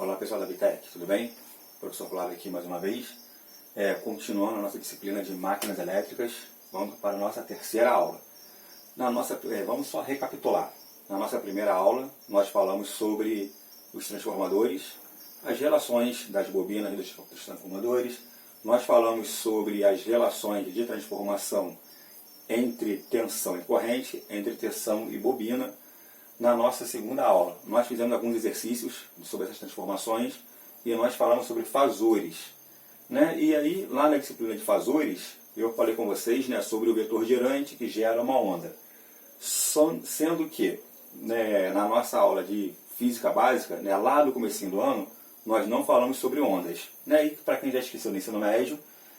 Olá pessoal da Bitec, tudo bem? Professor Flávio aqui mais uma vez. Continuando a nossa disciplina de máquinas elétricas, vamos para a nossa terceira aula. Vamos só recapitular. Na nossa primeira aula, nós falamos sobre os transformadores, as relações das bobinas dos transformadores, nós falamos sobre as relações de transformação entre tensão e corrente, entre tensão e bobina. Na nossa segunda aula, nós fizemos alguns exercícios sobre essas transformações e nós falamos sobre fasores. E aí, lá na disciplina de fasores, eu falei com vocês sobre o vetor gerante que gera uma onda. Sendo que, na nossa aula de física básica, lá do comecinho do ano, nós não falamos sobre ondas. E para quem já esqueceu do ensino médio,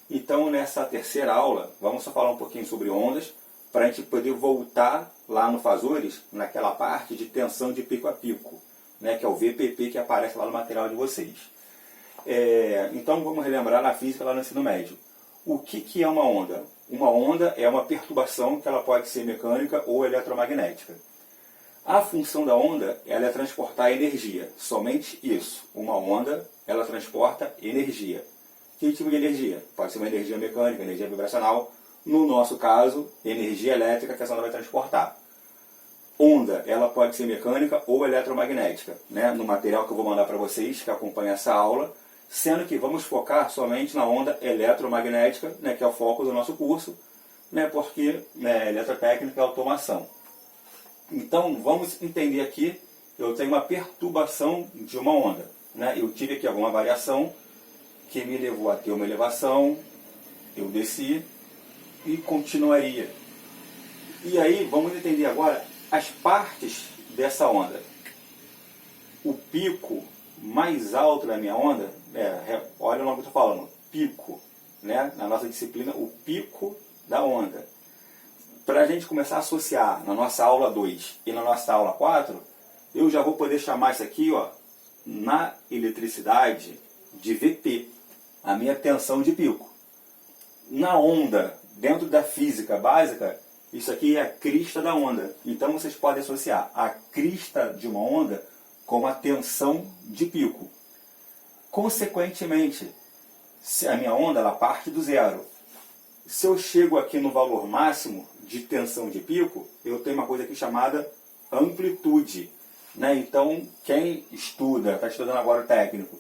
então nessa terceira aula, vamos só falar um pouquinho sobre ondas, para a gente poder voltar lá no fasores, naquela parte de tensão de pico a pico, que é o VPP que aparece lá no material de vocês. Então vamos relembrar na física lá no ensino médio. O que é uma onda? Uma onda é uma perturbação que ela pode ser mecânica ou eletromagnética. A função da onda ela é transportar energia, somente isso. Uma onda ela transporta energia. Que tipo de energia? Pode ser uma energia mecânica, energia vibracional. No nosso caso, energia elétrica que essa onda vai transportar. Onda, ela pode ser mecânica ou eletromagnética, no material que eu vou mandar para vocês, que acompanha essa aula, sendo que vamos focar somente na onda eletromagnética, que é o foco do nosso curso, porque eletrotécnica é automação. Então, vamos entender aqui, eu tenho uma perturbação de uma onda. Eu tive aqui alguma variação que me levou a ter uma elevação, eu desci, e continuaria. E aí, vamos entender agora as partes dessa onda. O pico mais alto da minha onda, olha o nome que eu estou falando, pico, na nossa disciplina, o pico da onda. Para a gente começar a associar na nossa aula 2 e na nossa aula 4, eu já vou poder chamar isso aqui, na eletricidade, de VP, a minha tensão de pico. Na onda, dentro da física básica, isso aqui é a crista da onda. Então vocês podem associar a crista de uma onda com a tensão de pico. Consequentemente, se a minha onda ela parte do zero. Se eu chego aqui no valor máximo de tensão de pico, eu tenho uma coisa aqui chamada amplitude. Então, quem estuda, está estudando agora o técnico,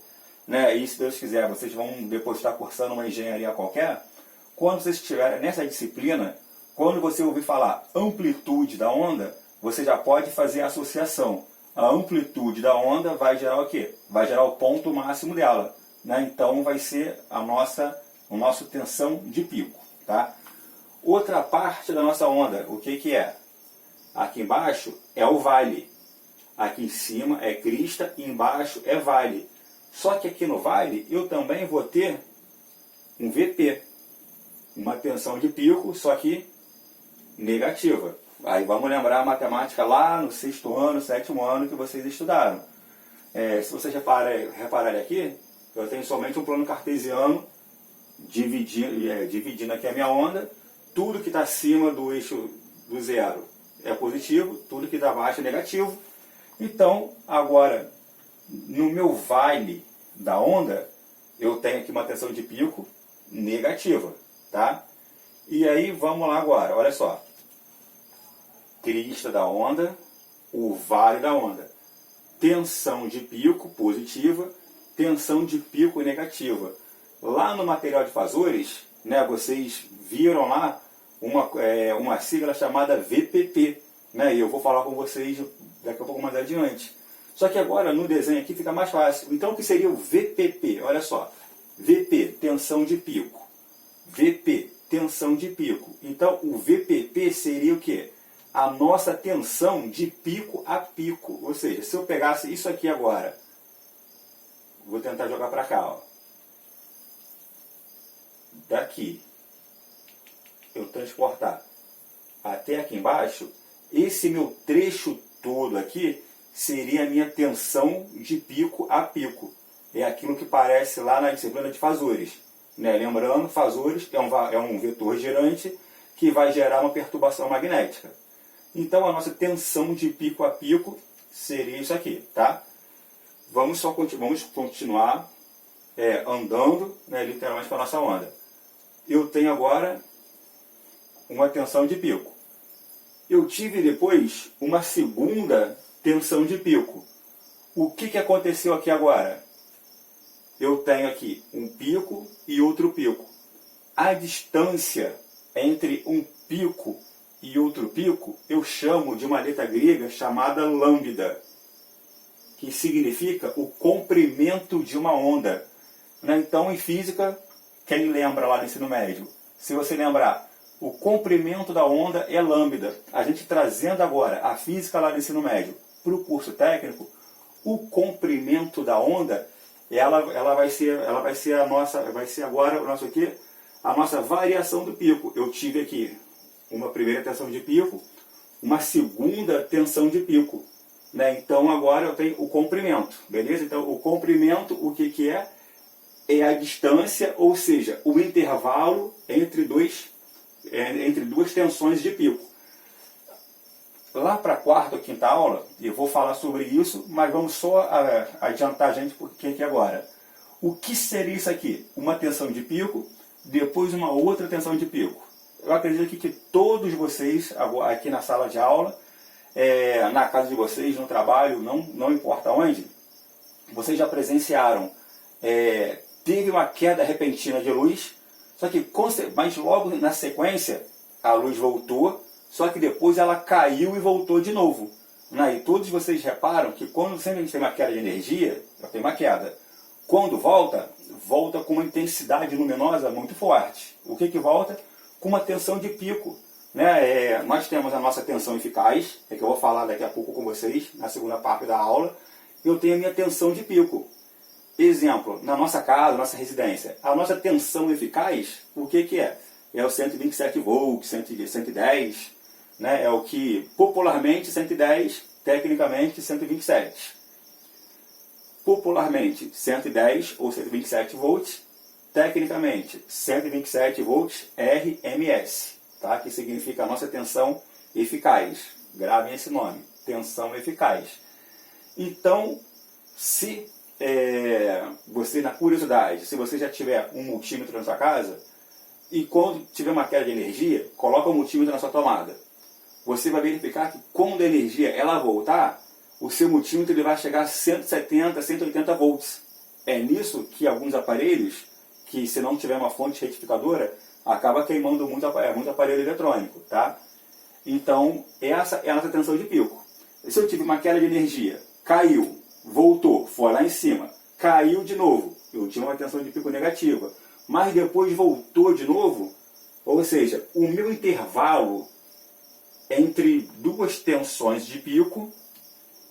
e se Deus quiser, vocês vão depois estar cursando uma engenharia qualquer, quando vocês estiverem nessa disciplina, quando você ouvir falar amplitude da onda, você já pode fazer a associação. A amplitude da onda vai gerar o quê? Vai gerar o ponto máximo dela. Então vai ser a nossa tensão de pico. Tá? Outra parte da nossa onda, o que é? Aqui embaixo é o vale. Aqui em cima é crista e embaixo é vale. Só que aqui no vale eu também vou ter um VP. Uma tensão de pico, só que negativa. Aí vamos lembrar a matemática lá no 6º ano, 7º ano que vocês estudaram. Se vocês repararem aqui, eu tenho somente um plano cartesiano dividindo aqui a minha onda. Tudo que está acima do eixo do zero é positivo, tudo que está abaixo é negativo. Então, agora, no meu vale da onda, eu tenho aqui uma tensão de pico negativa. Tá? E aí vamos lá agora, olha só. Crista da onda, o vale da onda. Tensão de pico positiva, tensão de pico negativa. Lá no material de fasores, vocês viram lá uma sigla chamada VPP. E eu vou falar com vocês daqui a pouco mais adiante. Só que agora no desenho aqui fica mais fácil. Então o que seria o VPP? Olha só. VP, tensão de pico. VP, tensão de pico. Então, o VPP seria o quê? A nossa tensão de pico a pico. Ou seja, se eu pegasse isso aqui agora, vou tentar jogar para cá. Daqui, eu transportar até aqui embaixo, esse meu trecho todo aqui seria a minha tensão de pico a pico. É aquilo que parece lá na disciplina de fasores. Lembrando, fasores é um vetor gerante que vai gerar uma perturbação magnética. Então a nossa tensão de pico a pico seria isso aqui. Tá? vamos continuar andando, né, literalmente, com a nossa onda. Eu tenho agora uma tensão de pico. Eu tive depois uma segunda tensão de pico. O que aconteceu aqui agora? Eu tenho aqui um pico e outro pico. A distância entre um pico e outro pico eu chamo de uma letra grega chamada lambda, que significa o comprimento de uma onda. Então, em física, quem lembra lá do ensino médio? Se você lembrar, o comprimento da onda é lambda. A gente trazendo agora a física lá do ensino médio para o curso técnico, o comprimento da onda, ela vai ser agora a nossa variação do pico. Eu tive aqui uma primeira tensão de pico, uma segunda tensão de pico. Então agora eu tenho o comprimento, beleza? Então o comprimento, o que é? É a distância, ou seja, o intervalo entre duas tensões de pico. Lá para a quarta ou quinta aula, eu vou falar sobre isso, mas vamos só adiantar a gente aqui agora. O que seria isso aqui? Uma tensão de pico, depois uma outra tensão de pico. Eu acredito que todos vocês, aqui na sala de aula, na casa de vocês, no trabalho, não importa onde, vocês já presenciaram, teve uma queda repentina de luz, mas logo na sequência a luz voltou, só que depois ela caiu e voltou de novo. E todos vocês reparam que quando sempre a gente tem uma queda de energia, tem uma queda. Quando volta com uma intensidade luminosa muito forte. O que volta? Com uma tensão de pico. Nós temos a nossa tensão eficaz, que eu vou falar daqui a pouco com vocês, na segunda parte da aula. Eu tenho a minha tensão de pico. Exemplo, na nossa casa, nossa residência, a nossa tensão eficaz, o que é? É o 127 volts, 110, é o que popularmente 110, tecnicamente 127. Popularmente 110 ou 127 volts, tecnicamente 127 volts RMS, tá? Que significa a nossa tensão eficaz. Gravem esse nome, tensão eficaz. Então, se você, na curiosidade, se você já tiver um multímetro na sua casa, e quando tiver uma queda de energia, coloca o multímetro na sua tomada. Você vai verificar que quando a energia ela voltar, o seu multímetro ele vai chegar a 170, 180 volts. É nisso que alguns aparelhos, que se não tiver uma fonte retificadora, acaba queimando muito aparelho eletrônico. Tá? Então, essa é a nossa tensão de pico. Se eu tive uma queda de energia, caiu, voltou, foi lá em cima, caiu de novo, eu tive uma tensão de pico negativa, mas depois voltou de novo, ou seja, o meu intervalo entre duas tensões de pico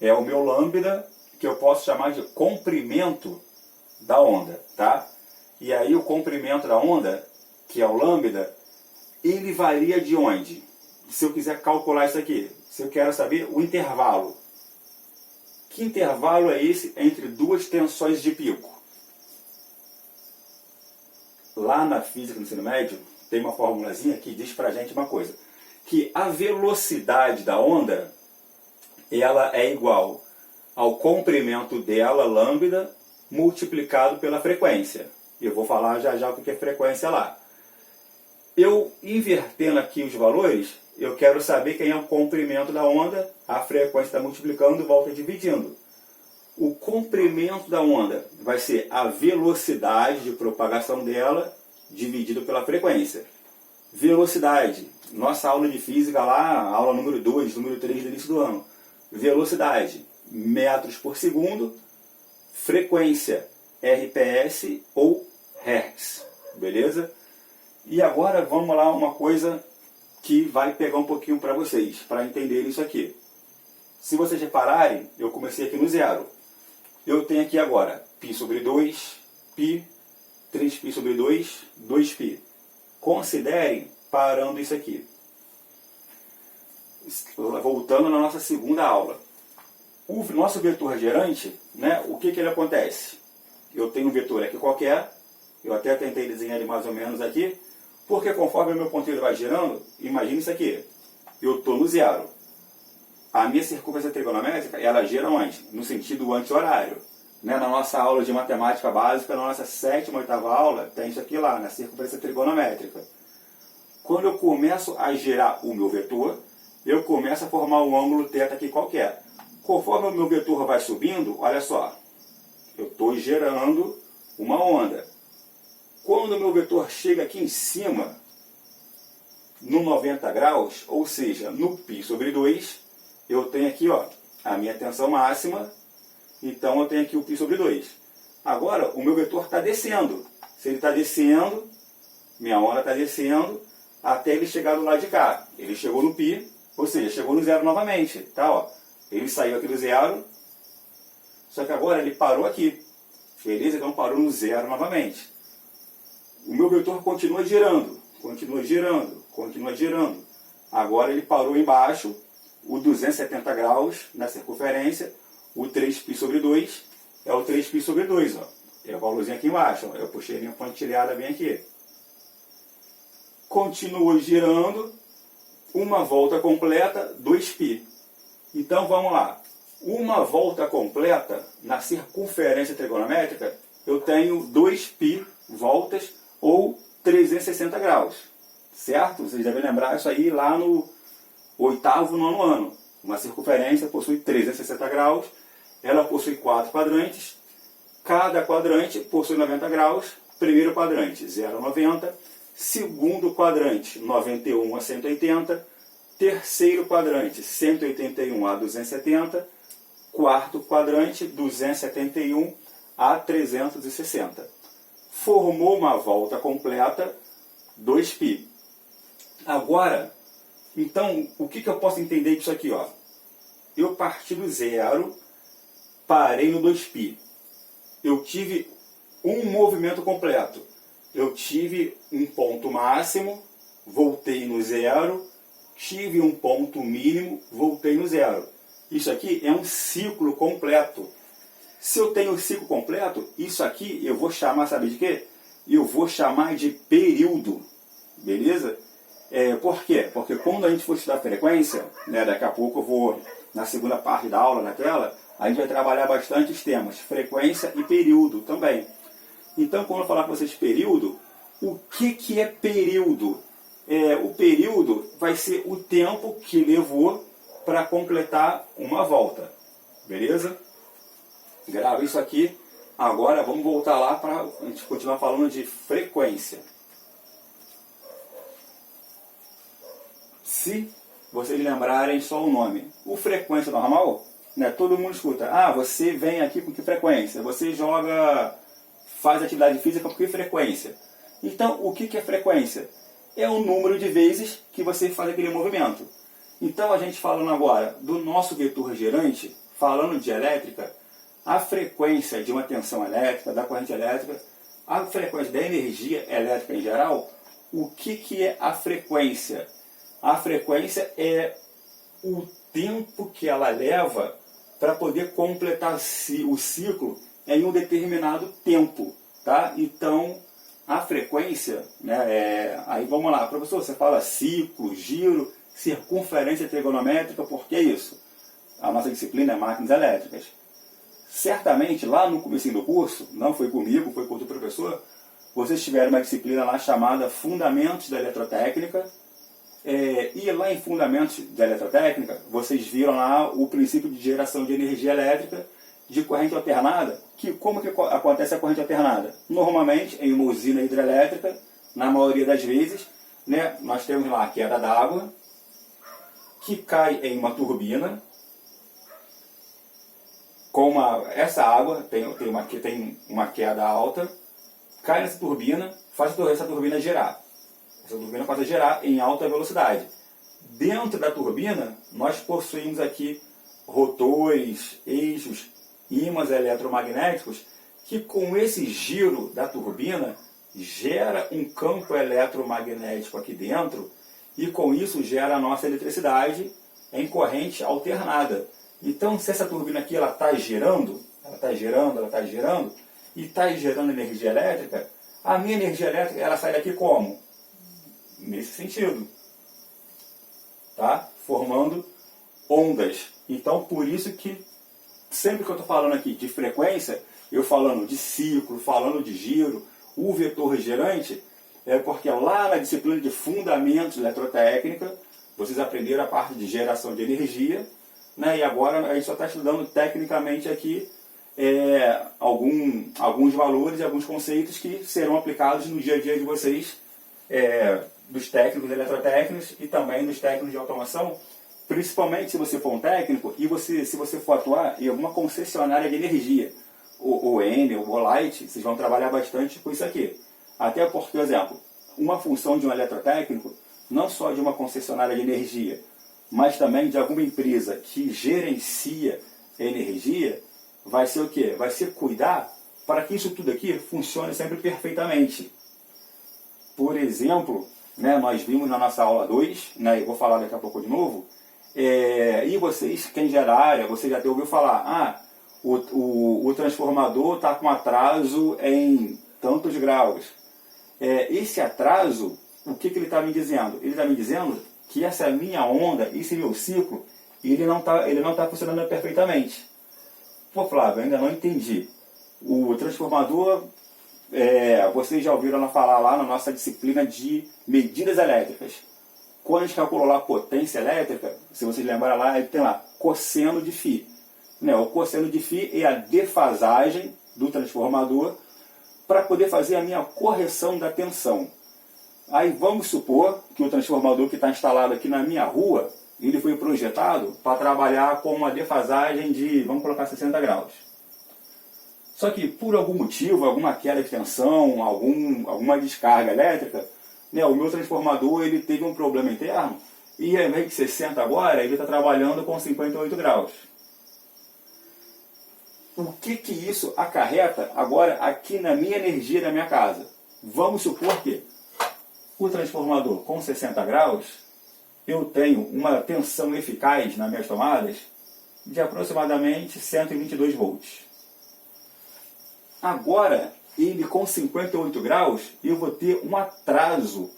é o meu lambda, que eu posso chamar de comprimento da onda, tá? E aí o comprimento da onda, que é o lambda, ele varia de onde? Se eu quiser calcular isso aqui, se eu quero saber o intervalo, que intervalo é esse entre duas tensões de pico? Lá na física do ensino médio, tem uma formulazinha que diz pra gente uma coisa, que a velocidade da onda, ela é igual ao comprimento dela, lambda, multiplicado pela frequência. Eu vou falar já o que é frequência lá. Eu, invertendo aqui os valores, eu quero saber quem é o comprimento da onda, a frequência está multiplicando e volta dividindo. O comprimento da onda vai ser a velocidade de propagação dela dividido pela frequência. Velocidade, nossa aula de física lá, aula número 2, número 3 do início do ano. Velocidade, metros por segundo, frequência, RPS ou Hertz, beleza? E agora vamos lá uma coisa que vai pegar um pouquinho para vocês, para entenderem isso aqui. Se vocês repararem, eu comecei aqui no zero. Eu tenho aqui agora π sobre 2, π, 3π sobre 2, 2π. Considerem parando isso aqui. Voltando na nossa segunda aula. O nosso vetor gerante, o que ele acontece? Eu tenho um vetor aqui qualquer, eu até tentei desenhar ele mais ou menos aqui, porque conforme o meu ponteiro vai girando, imagine isso aqui, eu estou no zero. A minha circunferência trigonométrica, ela gira onde? No sentido anti-horário. né, na nossa aula de matemática básica, na nossa 7ª, 8ª aula, tem isso aqui lá, na circunferência trigonométrica. Quando eu começo a gerar o meu vetor, eu começo a formar um ângulo θ aqui qualquer. Conforme o meu vetor vai subindo, olha só, eu estou gerando uma onda. Quando o meu vetor chega aqui em cima, no 90 graus, ou seja, no π sobre 2, eu tenho aqui ó, a minha tensão máxima, então eu tenho aqui o π sobre 2. Agora, o meu vetor está descendo. Se ele está descendo, minha onda está descendo, até ele chegar do lado de cá. Ele chegou no π, ou seja, chegou no zero novamente. Tá, ó. Ele saiu aqui do zero, só que agora ele parou aqui. Beleza? Então parou no zero novamente. O meu vetor continua girando, continua girando, continua girando. Agora ele parou embaixo, o 270 graus na circunferência, o 3π sobre 2 é o 3π sobre 2. Ó. É o valorzinho aqui embaixo. Ó. Eu puxei a minha pontilhada bem aqui. Continua girando, uma volta completa, 2π. Então vamos lá. Uma volta completa na circunferência trigonométrica, eu tenho 2π voltas ou 360 graus. Certo? Vocês devem lembrar isso aí lá no 8º, 9º ano. Uma circunferência possui 360 graus, ela possui 4 quadrantes, cada quadrante possui 90 graus, primeiro quadrante 0 a 90, segundo quadrante 91 a 180, terceiro quadrante 181 a 270, quarto quadrante 271 a 360. Formou uma volta completa, 2π. Agora, então, o que eu posso entender disso aqui? Ó? Eu parti do zero, parei no 2π. Eu tive um movimento completo. Eu tive um ponto máximo, voltei no zero, tive um ponto mínimo, voltei no zero. Isso aqui é um ciclo completo. Se eu tenho o ciclo completo, isso aqui eu vou chamar, sabe de quê? Eu vou chamar de período. Beleza? Por quê? Porque quando a gente for estudar frequência, né, daqui a pouco eu vou, na segunda parte da aula, naquela, a gente vai trabalhar bastante os temas, frequência e período também. Então, quando eu falar com vocês período, o que é período? O período vai ser o tempo que levou para completar uma volta. Beleza? Grava isso aqui. Agora vamos voltar lá para a gente continuar falando de frequência. Se vocês lembrarem só o nome. O frequência normal, né, todo mundo escuta. Ah, você vem aqui com que frequência? Você faz atividade física com que frequência? Então, o que é frequência? É o número de vezes que você faz aquele movimento. Então, a gente falando agora do nosso vetor girante, falando de elétrica, a frequência de uma tensão elétrica, da corrente elétrica, a frequência da energia elétrica em geral, o que é a frequência? A frequência é o tempo que ela leva para poder completar o ciclo em um determinado tempo. Tá? Então, a frequência, né, aí vamos lá, professor, você fala ciclo, giro, circunferência trigonométrica, por que isso? A nossa disciplina é máquinas elétricas. Certamente, lá no começo do curso, não foi comigo, foi com outro professor, vocês tiveram uma disciplina lá chamada Fundamentos da Eletrotécnica, e lá em Fundamentos da Eletrotécnica, vocês viram lá o princípio de geração de energia elétrica de corrente alternada. Como que acontece a corrente alternada? Normalmente, em uma usina hidrelétrica, na maioria das vezes, né, nós temos lá a queda d'água, que cai em uma turbina. Essa água tem uma queda alta, cai nessa turbina, faz essa turbina girar. Essa turbina passa a girar em alta velocidade. Dentro da turbina, nós possuímos aqui rotores, eixos, ímãs eletromagnéticos, que com esse giro da turbina, gera um campo eletromagnético aqui dentro, e com isso gera a nossa eletricidade em corrente alternada. Então, se essa turbina aqui está girando, e está gerando energia elétrica, a minha energia elétrica ela sai daqui como? Nesse sentido. Tá? Formando ondas. Então, por isso que sempre que eu estou falando aqui de frequência, eu falando de ciclo, falando de giro, o vetor gerante, é porque lá na disciplina de Fundamentos de Eletrotécnica, vocês aprenderam a parte de geração de energia, né? E agora a gente só está estudando tecnicamente aqui alguns valores e alguns conceitos que serão aplicados no dia a dia de vocês, dos técnicos eletrotécnicos e também dos técnicos de automação, principalmente se você for um técnico e se você for atuar em alguma concessionária de energia, ou Enel, ou Light, vocês vão trabalhar bastante com isso aqui. Até porque, por exemplo, uma função de um eletrotécnico, não só de uma concessionária de energia, mas também de alguma empresa que gerencia energia, vai ser o quê? Vai ser cuidar para que isso tudo aqui funcione sempre perfeitamente. Por exemplo, né, nós vimos na nossa aula 2, né, eu vou falar daqui a pouco de novo, e vocês, quem já é da área, você já ouviu falar, o transformador está com atraso em tantos graus. Esse atraso, o que ele está me dizendo? Ele está me dizendo que essa minha onda, esse meu ciclo, ele não tá funcionando perfeitamente. Pô, Flávio, ainda não entendi. O transformador, vocês já ouviram falar lá na nossa disciplina de medidas elétricas. Quando a gente calculou lá a potência elétrica, se vocês lembrarem lá, ele tem lá cosseno de φ. Né? O cosseno de φ é a defasagem do transformador para poder fazer a minha correção da tensão. Aí vamos supor que o transformador que está instalado aqui na minha rua, ele foi projetado para trabalhar com uma defasagem de, vamos colocar 60 graus. Só que por algum motivo, alguma queda de tensão, alguma descarga elétrica, né, o meu transformador ele teve um problema interno e ao invés de 60 agora, ele está trabalhando com 58 graus. O que isso acarreta agora aqui na minha energia da minha casa? Vamos supor que o transformador com 60 graus, eu tenho uma tensão eficaz nas minhas tomadas de aproximadamente 122 volts. Agora, ele com 58 graus, eu vou ter um atraso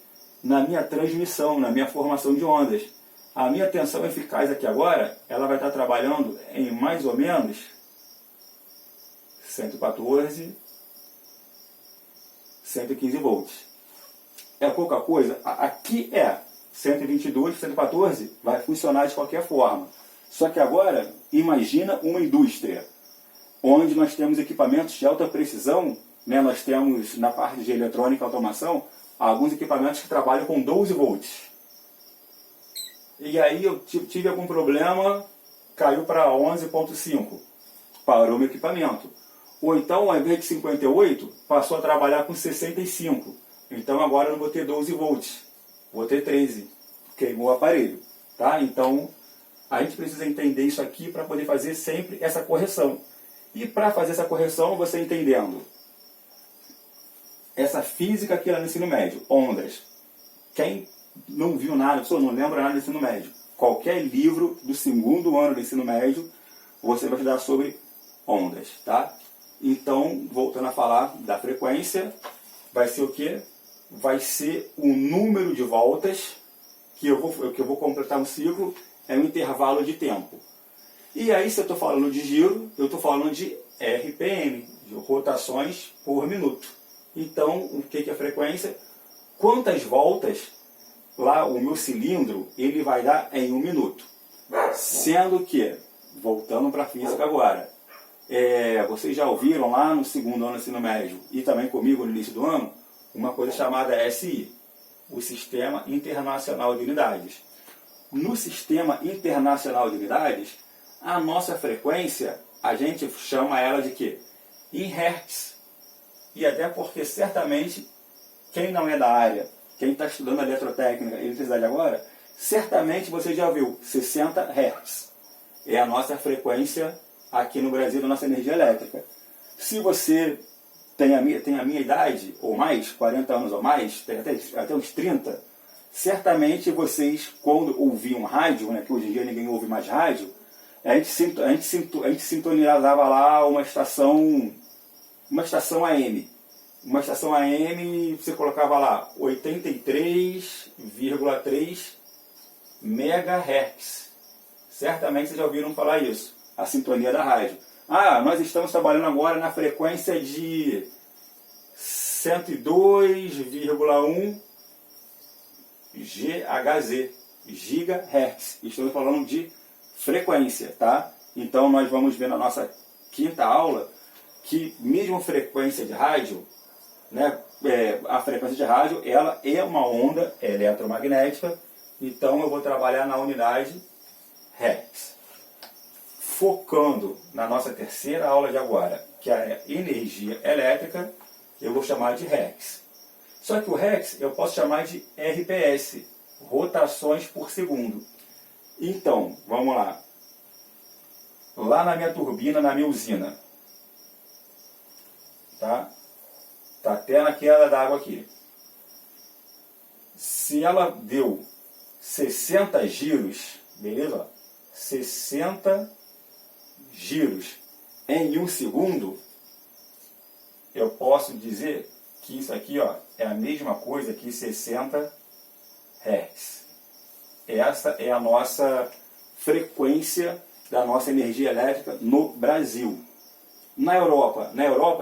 na minha transmissão, na minha formação de ondas. A minha tensão eficaz aqui agora, ela vai estar trabalhando em mais ou menos 114, 115 volts. É pouca coisa? Aqui 122, 114, vai funcionar de qualquer forma. Só que agora, imagina uma indústria, onde nós temos equipamentos de alta precisão, né? Nós temos na parte de eletrônica e automação, alguns equipamentos que trabalham com 12 volts. E aí eu tive algum problema, caiu para 11.5, parou meu equipamento. Ou então, ao invés de 58, passou a trabalhar com 65. Então agora eu não vou ter 12 volts, vou ter 13. Queimou o aparelho. Tá? Então a gente precisa entender isso aqui para poder fazer sempre essa correção. E para fazer essa correção, você entendendo essa física aqui lá no ensino médio, ondas. Quem não viu nada, não lembra nada do ensino médio, qualquer livro do segundo ano do ensino médio, você vai estudar sobre ondas. Tá? Então, voltando a falar da frequência, vai ser o quê? Vai ser o número de voltas que eu vou completar um ciclo em um intervalo de tempo. E aí, se eu estou falando de giro, eu estou falando de RPM, de rotações por minuto. Então, o que é a frequência? Quantas voltas lá o meu cilindro ele vai dar em 1 minuto? Sendo que, voltando para a física agora, vocês já ouviram lá no segundo ano do ensino médio e também comigo no início do ano, uma coisa chamada SI, o Sistema Internacional de Unidades. No Sistema Internacional de Unidades, a nossa frequência, a gente chama ela de quê? Em Hertz. E até porque certamente, quem não é da área, quem está estudando eletrotécnica e eletricidade agora, certamente você já viu 60 Hz. É a nossa frequência aqui no Brasil da nossa energia elétrica. Se você tem a minha idade, ou mais, 40 anos ou mais, tem até uns 30, certamente vocês, quando ouviam rádio, né, que hoje em dia ninguém ouve mais rádio, a gente sintonizava lá uma estação AM. Uma estação AM, você colocava lá 83,3 MHz. Certamente vocês já ouviram falar isso. a sintonia da rádio. Ah, nós estamos trabalhando agora na frequência de 102,1 GHz, gigahertz. Estamos falando de frequência, tá? Então nós vamos ver na nossa quinta aula que mesmo frequência de rádio, né, a frequência de rádio, ela é uma onda eletromagnética. Então eu vou trabalhar na unidade Hertz. Focando na nossa terceira aula de agora, que é a energia elétrica, eu vou chamar de Hertz. Só que o Hertz eu posso chamar de RPS, rotações por segundo. Então, vamos lá. Lá na minha turbina, na minha usina, tá até na queda d'água aqui. Se ela deu 60 giros, beleza? 60 giros em 1 segundo, eu posso dizer que isso aqui, ó, é a mesma coisa que 60 Hz. Essa é a nossa frequência da nossa energia elétrica no Brasil. Na Europa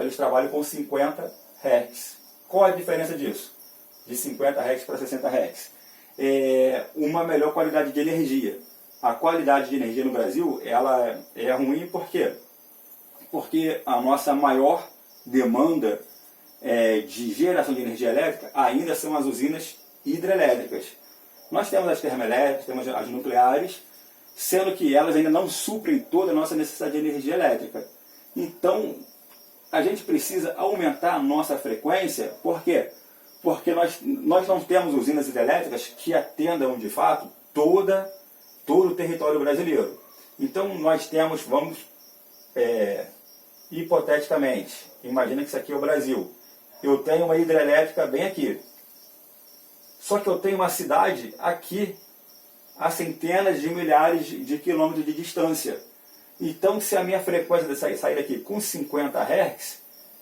eles trabalham com 50 Hz. Qual a diferença disso? De 50 Hz para 60 Hz. Uma melhor qualidade de energia. A qualidade de energia no Brasil ela é ruim por quê? Porque a nossa maior demanda de geração de energia elétrica ainda são as usinas hidrelétricas. Nós temos as termoelétricas, temos as nucleares, sendo que elas ainda não suprem toda a nossa necessidade de energia elétrica. Então, a gente precisa aumentar a nossa frequência, por quê? Porque nós não temos usinas hidrelétricas que atendam, de fato, todo o território brasileiro. Então, nós temos, hipoteticamente, imagina que isso aqui é o Brasil. Eu tenho uma hidrelétrica bem aqui. Só que eu tenho uma cidade aqui, a centenas de milhares de quilômetros de distância. Então, se a minha frequência de sair daqui com 50 Hz,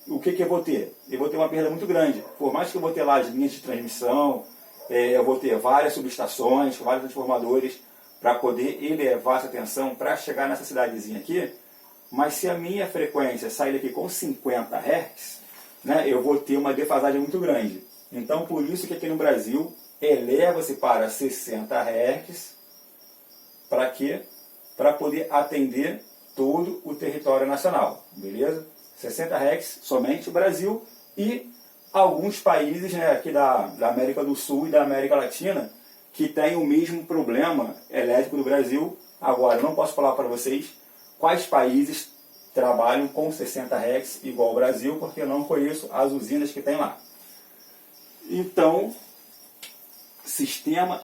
o que eu vou ter? Eu vou ter uma perda muito grande. Por mais que eu vou ter lá as linhas de transmissão, eu vou ter várias subestações, vários transformadores, para poder elevar essa tensão para chegar nessa cidadezinha aqui. Mas se a minha frequência sair daqui com 50 Hz, né, eu vou ter uma defasagem muito grande. Então, por isso que aqui no Brasil, eleva-se para 60 Hz. Para quê? Para poder atender todo o território nacional. Beleza? 60 Hz somente o Brasil e alguns países, né, aqui da América do Sul e da América Latina que têm o mesmo problema elétrico do Brasil. Agora, eu não posso falar para vocês quais países trabalham com 60 Hz igual ao Brasil, porque eu não conheço as usinas que tem lá. Então, sistema